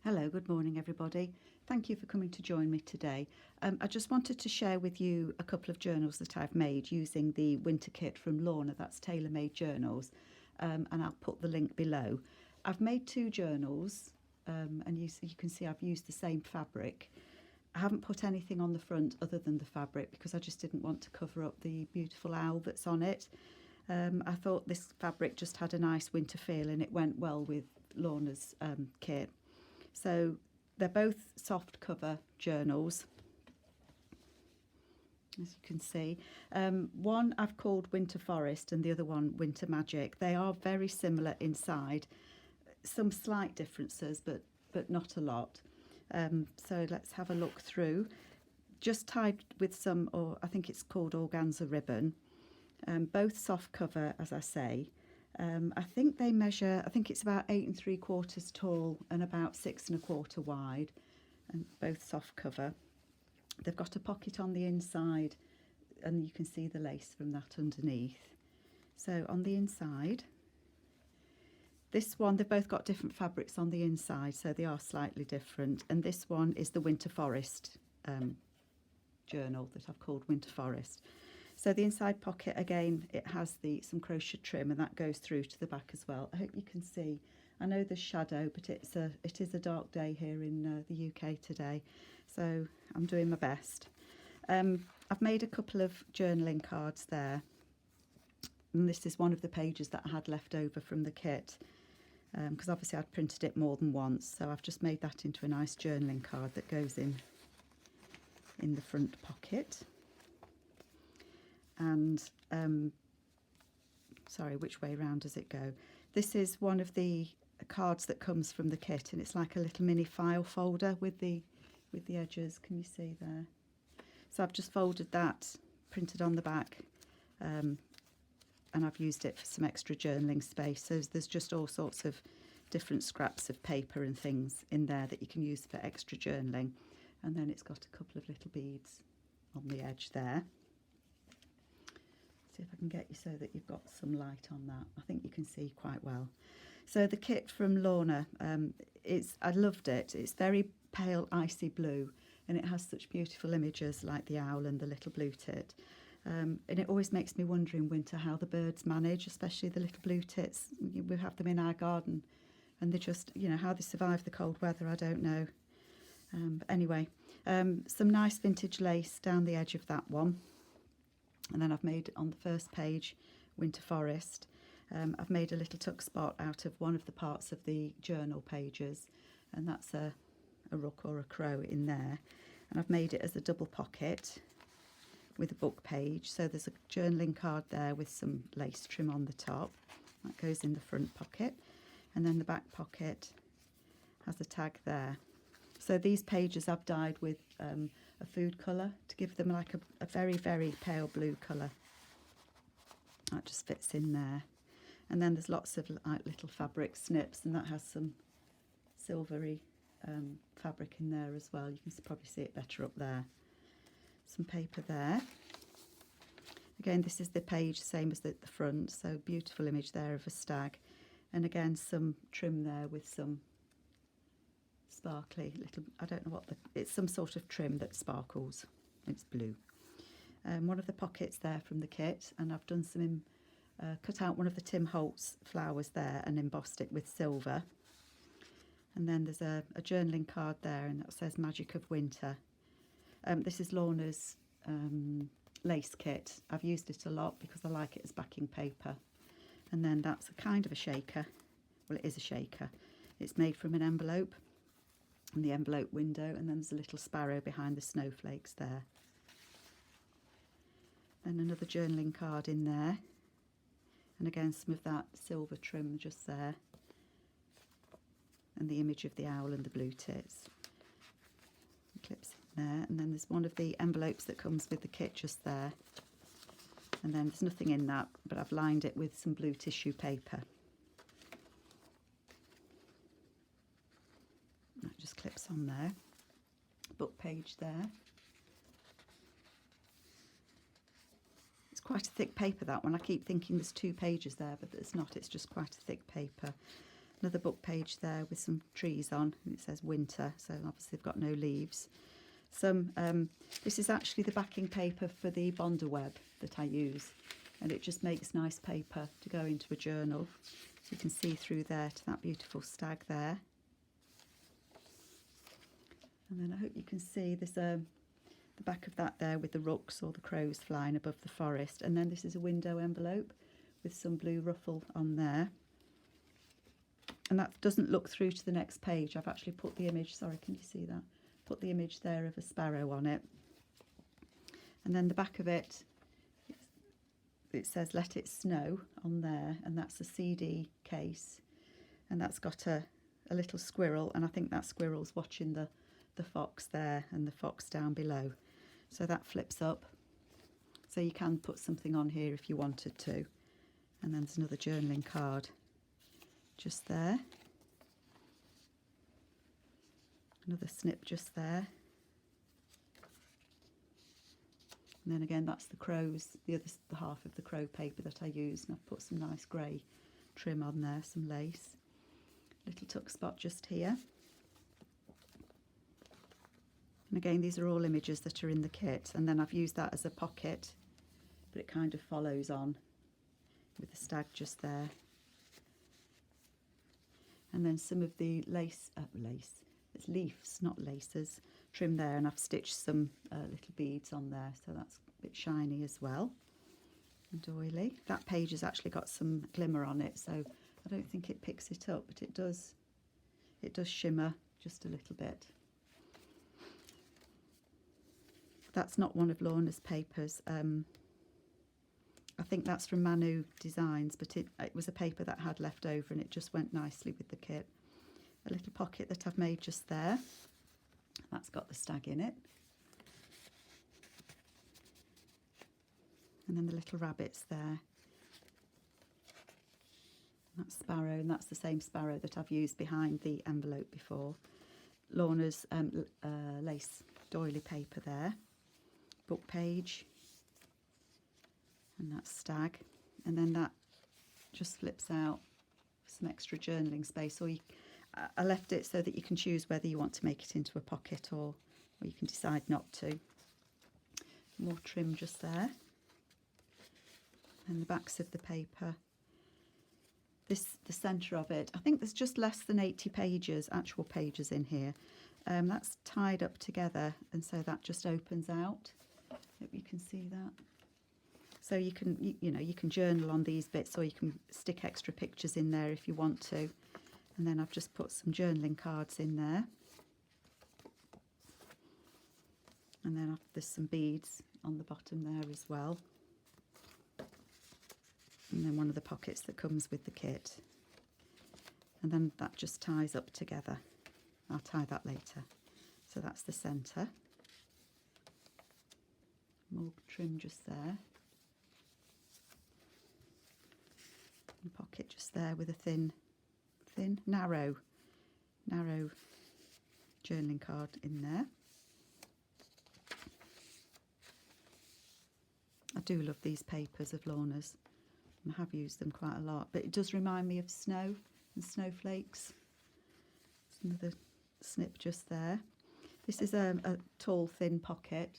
Hello, good morning everybody. Thank you for coming to join me today. I just wanted to share with you a couple of journals that I've made using the winter kit from Lorna, that's tailor-made journals, and I'll put the link below. I've made two journals and you can see I've used the same fabric. I haven't put anything on the front other than the fabric because I just didn't want to cover up the beautiful owl that's on it. I thought this fabric just had a nice winter feel and it went well with Lorna's kit. So they're both soft cover journals, as you can see. One I've called Winter Forest and the other one Winter Magic. They are very similar inside, some slight differences, but not a lot. So let's have a look through. Just tied with some, or I think it's called organza ribbon. Both soft cover, as I say. I think they measure, I think it's about 8 3/4 tall and about 6 1/4 wide, and both soft cover. They've got a pocket on the inside and you can see the lace from that underneath. So on the inside, this one, they've both got different fabrics on the inside, so they are slightly different. And this one is the Winter Forest journal that I've called Winter Forest. So the inside pocket, again, it has some crochet trim and that goes through to the back as well. I hope you can see. I know there's shadow, but it is a dark day here in the UK today, so I'm doing my best. I've made a couple of journaling cards there, and this is one of the pages that I had left over from the kit, because obviously I'd printed it more than once, so I've just made that into a nice journaling card that goes in the front pocket. And sorry, which way round does it go? This is one of the cards that comes from the kit, and it's like a little mini file folder with the edges. Can you see there? So I've just folded that, printed on the back, and I've used it for some extra journaling space. So there's just all sorts of different scraps of paper and things in there that you can use for extra journaling. And then it's got a couple of little beads on the edge there. See if I can get you so that you've got some light on that. I think you can see quite well. So the kit from Lorna, I loved it. It's very pale icy blue and it has such beautiful images like the owl and the little blue tit. And it always makes me wonder in winter how the birds manage, especially the little blue tits. We have them in our garden and they just, how they survive the cold weather, I don't know. But anyway, some nice vintage lace down the edge of that one. And then I've made on the first page Winter Forest. I've made a little tuck spot out of one of the parts of the journal pages, and that's a rook or a crow in there. And I've made it as a double pocket with a book page. So there's a journaling card there with some lace trim on the top. That goes in the front pocket. And then the back pocket has a tag there. So these pages I've dyed with a food colour to give them like a very, very pale blue colour. That just fits in there. And then there's lots of like little fabric snips, and that has some silvery fabric in there as well. You can probably see it better up there. Some paper there. Again, this is the page, same as the front, so beautiful image there of a stag. And again, some trim there with some sparkly little, I don't know what it's some sort of trim that sparkles. It's blue. One of the pockets there from the kit, and I've done some cut out one of the Tim Holtz flowers there and embossed it with silver. And then there's a journaling card there, and that says Magic of Winter. This is Lorna's lace kit. I've used it a lot because I like it as backing paper. And then that's a kind of a shaker. Well, it is a shaker. It's made from an envelope and the envelope window, and then there's a little sparrow behind the snowflakes there. Then another journaling card in there, and again some of that silver trim just there, and the image of the owl and the blue tits. Clips in there, and then there's one of the envelopes that comes with the kit just there, and then there's nothing in that, but I've lined it with some blue tissue paper. That just clips on there. Book page there. It's quite a thick paper, that one. I keep thinking there's 2 pages there, but it's not. It's just quite a thick paper. Another book page there with some trees on, and it says winter, so obviously they've got no leaves. This is actually the backing paper for the Bonder web that I use, and it just makes nice paper to go into a journal. So you can see through there to that beautiful stag there. And then I hope you can see there's the back of that there with the rooks or the crows flying above the forest. And then this is a window envelope with some blue ruffle on there. And that doesn't look through to the next page. I've actually put the image, sorry, can you see that? Put the image there of a sparrow on it. And then the back of it, it says Let It Snow on there, and that's a CD case. And that's got a little squirrel, and I think that squirrel's watching the fox there and the fox down below. So that flips up. So you can put something on here if you wanted to. And then there's another journaling card just there. Another snip just there. And then again, that's the crows, the half of the crow paper that I used. And I've put some nice grey trim on there, some lace. Little tuck spot just here. And again, these are all images that are in the kit. And then I've used that as a pocket, but it kind of follows on with the stag just there. And then some of the lace, it's leaves, not laces, trim there, and I've stitched some little beads on there, so that's a bit shiny as well and oily. That page has actually got some glimmer on it, so I don't think it picks it up, but it does shimmer just a little bit. That's not one of Lorna's papers. I think that's from Manu Designs, but it was a paper that I had left over, and it just went nicely with the kit. A little pocket that I've made just there. That's got the stag in it. And then the little rabbits there. That's sparrow, and that's the same sparrow that I've used behind the envelope before. Lorna's lace doily paper there. Book page. And that's stag. And then that just flips out for some extra journaling space. Or I left it so that you can choose whether you want to make it into a pocket or you can decide not to. More trim just there. And the backs of the paper. The centre of it, I think there's just less than 80 pages, actual pages in here. That's tied up together, and so that just opens out. Hope you can see that. So you can, you can journal on these bits, or you can stick extra pictures in there if you want to. And then I've just put some journaling cards in there. And then there's some beads on the bottom there as well. And then one of the pockets that comes with the kit. And then that just ties up together. I'll tie that later. So that's the centre. More trim just there. And a pocket just there with a thin, narrow journaling card in there. I do love these papers of Lorna's. I have used them quite a lot, but it does remind me of snow and snowflakes. There's another snip just there. This is a tall, thin pocket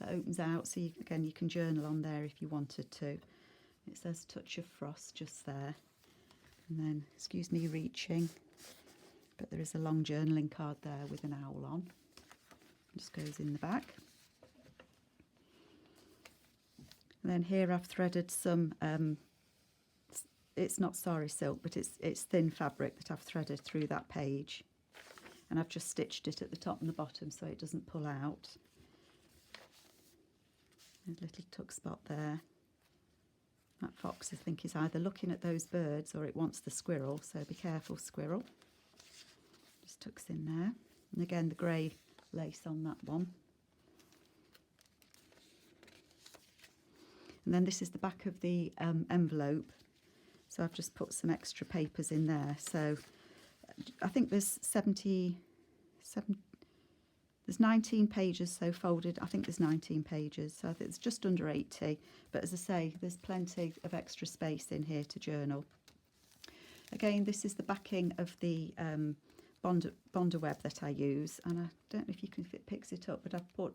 that opens out, so you can journal on there if you wanted to. It says Touch of Frost just there. And then, excuse me reaching, but there is a long journaling card there with an owl on. It just goes in the back. And then here I've threaded some, it's not sari silk, but it's thin fabric that I've threaded through that page. And I've just stitched it at the top and the bottom so it doesn't pull out. There's a little tuck spot there. That fox, I think, is either looking at those birds or it wants the squirrel, so be careful, squirrel. Just tucks in there. And again, the grey lace on that one. And then this is the back of the envelope. So I've just put some extra papers in there. So I think there's 19 pages so folded. I think there's 19 pages, so it's just under 80. But as I say, there's plenty of extra space in here to journal. Again, this is the backing of the Bonder web that I use, and I don't know if you can, if it picks it up, but I've put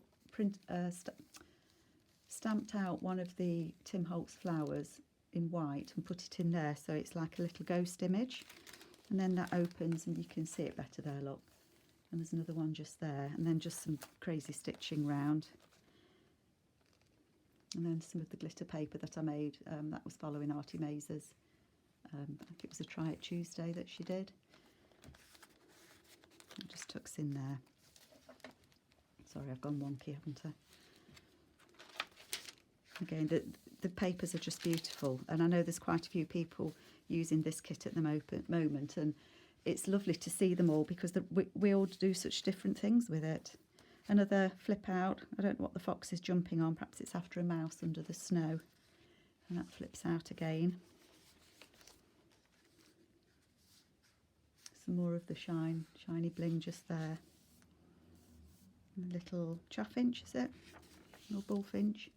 stamped out one of the Tim Holtz flowers in white and put it in there, so it's like a little ghost image. And then that opens and you can see it better there, look. And there's another one just there, and then just some crazy stitching round. And then some of the glitter paper that I made, that was following Artie Mazer's. I think it was a Try It Tuesday that she did. It just tucks in there. Sorry, I've gone wonky, haven't I? Again, the papers are just beautiful, and I know there's quite a few people using this kit at the moment, and it's lovely to see them all because we all do such different things with it. Another flip out. I don't know what the fox is jumping on. Perhaps it's after a mouse under the snow. And that flips out again. Some more of the shiny bling just there. And a little chaffinch, is it? Or bullfinch.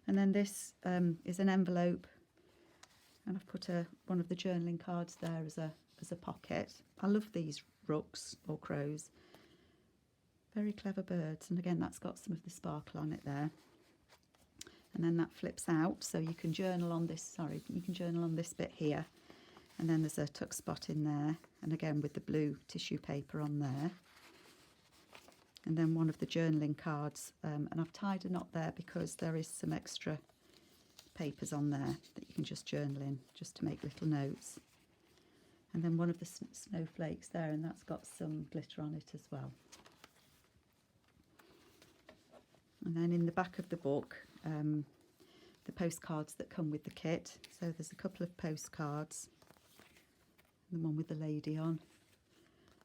And then this is an envelope. And I've put one of the journaling cards there as a pocket. I love these rooks or crows. Very clever birds, and again that's got some of the sparkle on it there. And then that flips out, so you can journal on this, you can journal on this bit here. And then there's a tuck spot in there, and again with the blue tissue paper on there. And then one of the journaling cards, and I've tied a knot there because there is some extra papers on there that you can just journal in, just to make little notes. And then one of the snowflakes there, and that's got some glitter on it as well. And then in the back of the book, the postcards that come with the kit. So there's a couple of postcards, the one with the lady on,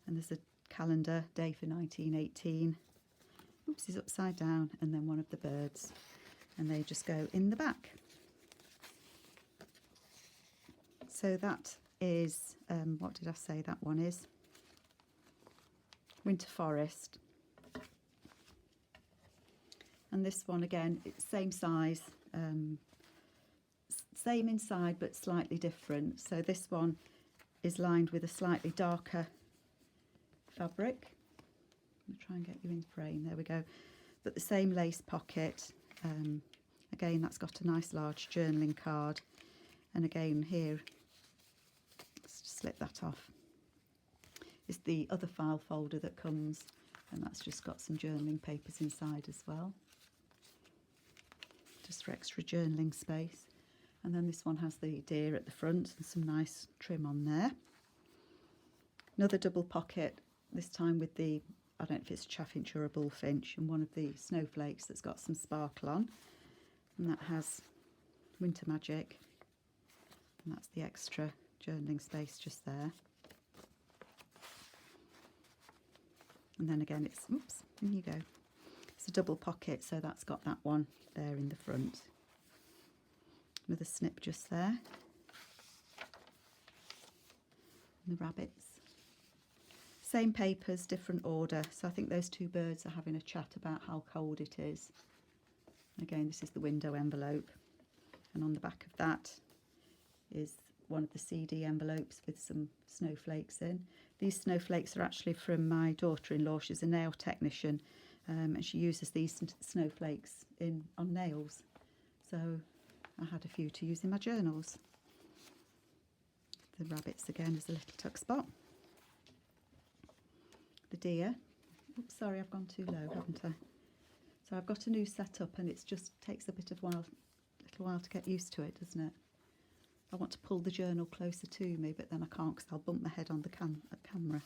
and there's a calendar day for 1918. Oops, it's upside down, and then one of the birds, and they just go in the back. So that is, what did I say that one is? Winter Forest. And this one again, it's same size, same inside but slightly different. So this one is lined with a slightly darker fabric. I'm going to try and get you in frame, there we go. But the same lace pocket. Again, that's got a nice large journaling card. And again here, let's just slip that off. It's the other file folder that comes, and that's just got some journaling papers inside as well. Just for extra journaling space. And then this one has the deer at the front and some nice trim on there. Another double pocket, this time with the, I don't know if it's a chaffinch or a bullfinch, and one of the snowflakes that's got some sparkle on. And that has Winter Magic. And that's the extra journaling space just there. And then again it's, oops, in you go. It's a double pocket, so that's got that one there in the front. Another snip just there. And the rabbits. Same papers, different order. So I think those two birds are having a chat about how cold it is. Again, this is the window envelope. And on the back of that is one of the CD envelopes with some snowflakes in. These snowflakes are actually from my daughter-in-law. She's a nail technician. And she uses these snowflakes on nails, so I had a few to use in my journals. The rabbits again is a little tuck spot. The deer. Oops, sorry, I've gone too low, haven't I? So I've got a new setup, and it just takes a little while to get used to it, doesn't it? I want to pull the journal closer to me, but then I can't because I'll bump my head on the camera.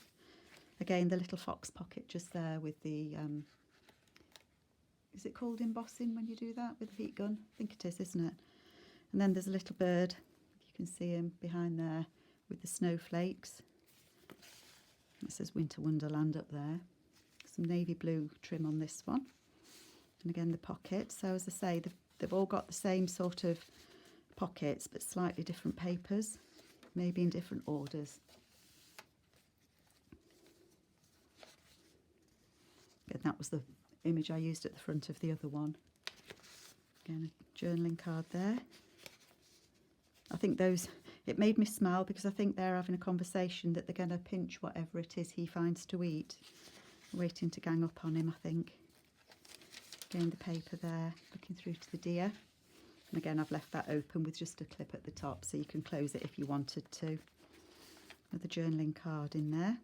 Again, the little fox pocket just there with the is it called embossing when you do that with the heat gun? I think it is, isn't it? And then there's a little bird, if you can see him behind there, with the snowflakes. It says Winter Wonderland up there. Some navy blue trim on this one. And again the pocket. So as I say, they've all got the same sort of pockets, but slightly different papers, maybe in different orders. And that was the image I used at the front of the other one. Again, a journaling card there. I think those, It made me smile because I think they're having a conversation that they're going to pinch whatever it is he finds to eat. Waiting to gang up on him, I think. Again, the paper there, looking through to the deer. And again, I've left that open with just a clip at the top so you can close it if you wanted to. Another journaling card in there.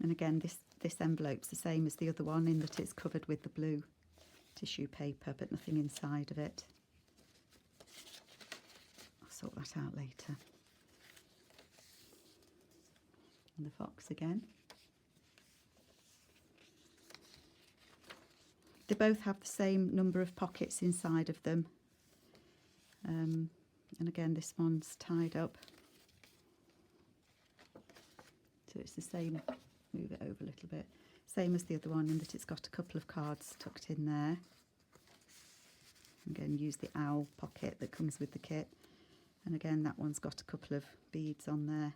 And again, this envelope's the same as the other one in that it's covered with the blue tissue paper, but nothing inside of it. I'll sort that out later. And the fox again. They both have the same number of pockets inside of them. And again, this one's tied up. So it's the same, move it over a little bit. Same as the other one in that it's got a couple of cards tucked in there. Again, use the owl pocket that comes with the kit. And again, that one's got a couple of beads on there.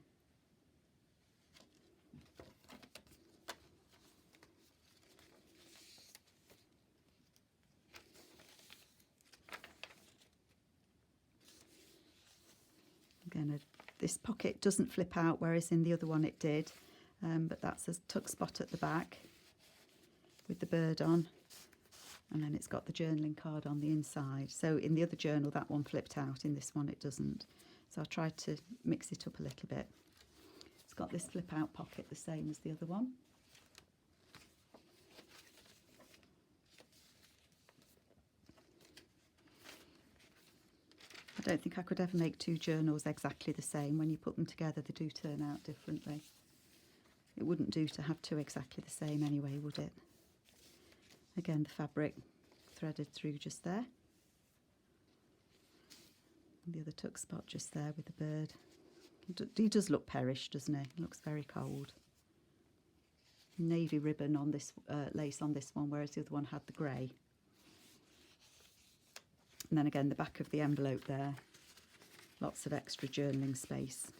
Again, this pocket doesn't flip out, whereas in the other one it did. But that's a tuck spot at the back with the bird on. And then it's got the journaling card on the inside. So in the other journal, that one flipped out. In this one, it doesn't. So I tried to mix it up a little bit. It's got this flip out pocket, the same as the other one. I don't think I could ever make two journals exactly the same. When you put them together, they do turn out differently. It wouldn't do to have two exactly the same anyway, would it? Again, the fabric threaded through just there. And the other tuck spot just there with the bird. He does look perished, doesn't he? He looks very cold. Navy ribbon on this, lace on this one, whereas the other one had the grey. And then again, the back of the envelope there. Lots of extra journaling space.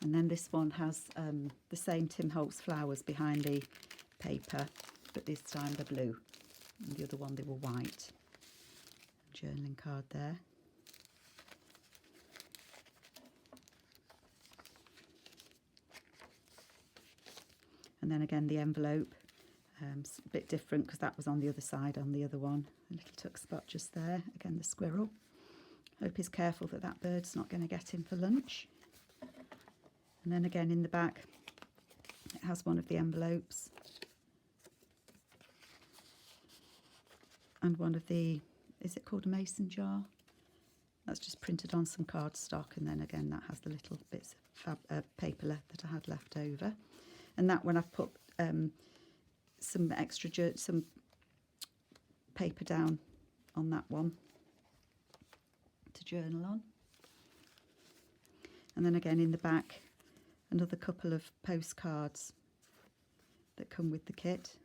And then this one has the same Tim Holtz flowers behind the paper, but this time they're blue. And the other one, they were white. Journaling card there. And then again, the envelope, a bit different because that was on the other side on the other one. A little tuck spot just there. Again, the squirrel. Hope he's careful that that bird's not going to get him for lunch. And then again in the back, it has one of the envelopes. And one of the, is it called a mason jar? That's just printed on some cardstock. And then again, that has the little bits of paper that I had left over. And that one I've put some extra, some paper down on that one to journal on. And then again in the back, another couple of postcards that come with the kit.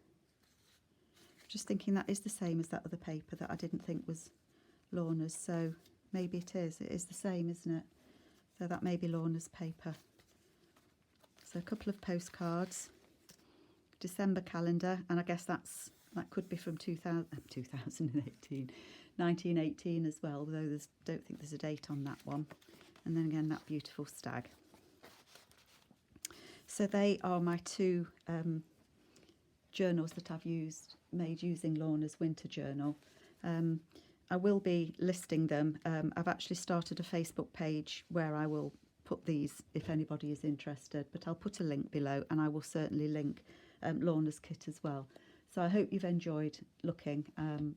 Just thinking that is the same as that other paper that I didn't think was Lorna's, so maybe it is. It is the same, isn't it? So that may be Lorna's paper. So a couple of postcards, December calendar, and I guess that could be from 1918 as well, although don't think there's a date on that one. And then again, that beautiful stag. So they are my two journals that I've made using Lorna's winter journal. I will be listing them. I've actually started a Facebook page where I will put these if anybody is interested, but I'll put a link below, and I will certainly link Lorna's kit as well. So I hope you've enjoyed looking.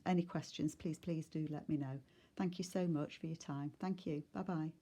Any questions, please do let me know. Thank you so much for your time. Thank you. Bye-bye.